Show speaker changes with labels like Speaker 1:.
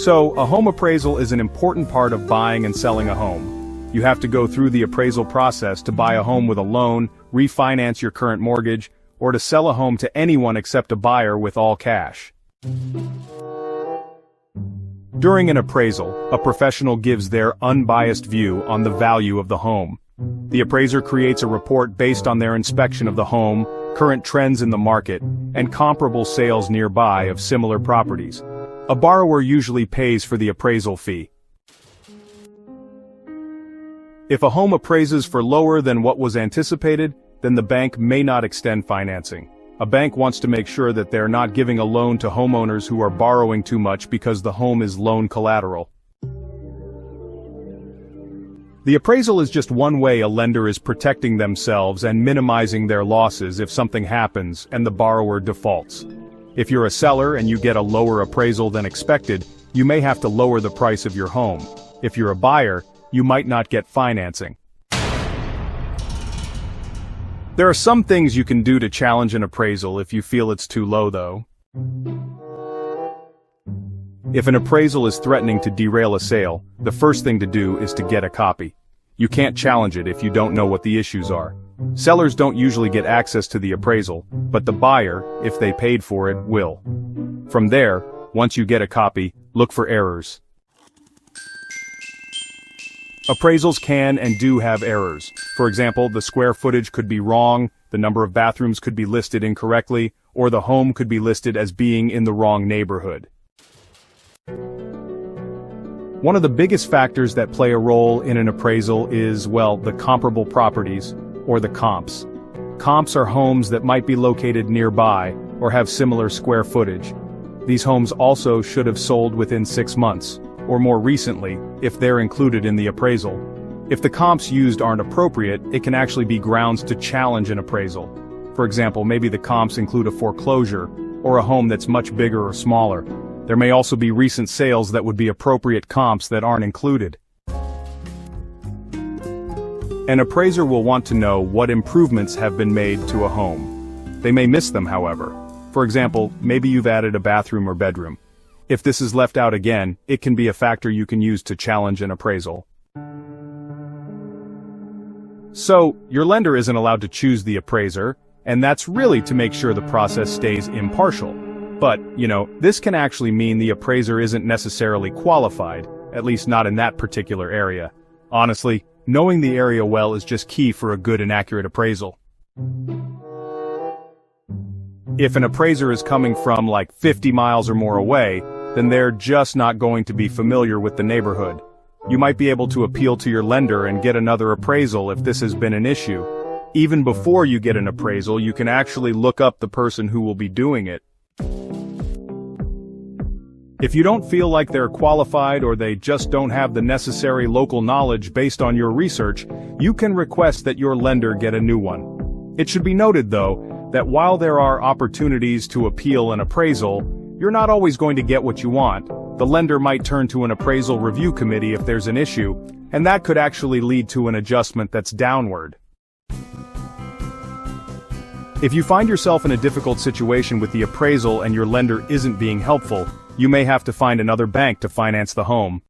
Speaker 1: So, a home appraisal is an important part of buying and selling a home. You have to go through the appraisal process to buy a home with a loan, refinance your current mortgage, or to sell a home to anyone except a buyer with all cash. During an appraisal, a professional gives their unbiased view on the value of the home. The appraiser creates a report based on their inspection of the home, current trends in the market, and comparable sales nearby of similar properties. A borrower usually pays for the appraisal fee. If a home appraises for lower than what was anticipated, then the bank may not extend financing. A bank wants to make sure that they're not giving a loan to homeowners who are borrowing too much because the home is loan collateral. The appraisal is just one way a lender is protecting themselves and minimizing their losses if something happens and the borrower defaults. If you're a seller and you get a lower appraisal than expected, you may have to lower the price of your home. If you're a buyer, you might not get financing. There are some things you can do to challenge an appraisal if you feel it's too low, though. If an appraisal is threatening to derail a sale, the first thing to do is to get a copy. You can't challenge it if you don't know what the issues are. Sellers don't usually get access to the appraisal, but the buyer, if they paid for it, will. From there, once you get a copy, look for errors. Appraisals can and do have errors. For example, the square footage could be wrong, the number of bathrooms could be listed incorrectly, or the home could be listed as being in the wrong neighborhood. One of the biggest factors that play a role in an appraisal is, well, the comparable properties, or the comps. Comps are homes that might be located nearby, or have similar square footage. These homes also should have sold within 6 months, or more recently, if they're included in the appraisal. If the comps used aren't appropriate, it can actually be grounds to challenge an appraisal. For example, maybe the comps include a foreclosure, or a home that's much bigger or smaller. There may also be recent sales that would be appropriate comps that aren't included. An appraiser will want to know what improvements have been made to a home. They may miss them, however. For example, maybe you've added a bathroom or bedroom. If this is left out again, it can be a factor you can use to challenge an appraisal. So, your lender isn't allowed to choose the appraiser, and that's really to make sure the process stays impartial. But, this can actually mean the appraiser isn't necessarily qualified, at least not in that particular area. Honestly, knowing the area well is just key for a good and accurate appraisal. If an appraiser is coming from like 50 miles or more away, then they're just not going to be familiar with the neighborhood. You might be able to appeal to your lender and get another appraisal if this has been an issue. Even before you get an appraisal, you can actually look up the person who will be doing it. If you don't feel like they're qualified or they just don't have the necessary local knowledge based on your research, you can request that your lender get a new one. It should be noted, though, that while there are opportunities to appeal an appraisal, you're not always going to get what you want. The lender might turn to an appraisal review committee if there's an issue, and that could actually lead to an adjustment that's downward. If you find yourself in a difficult situation with the appraisal and your lender isn't being helpful, you may have to find another bank to finance the home.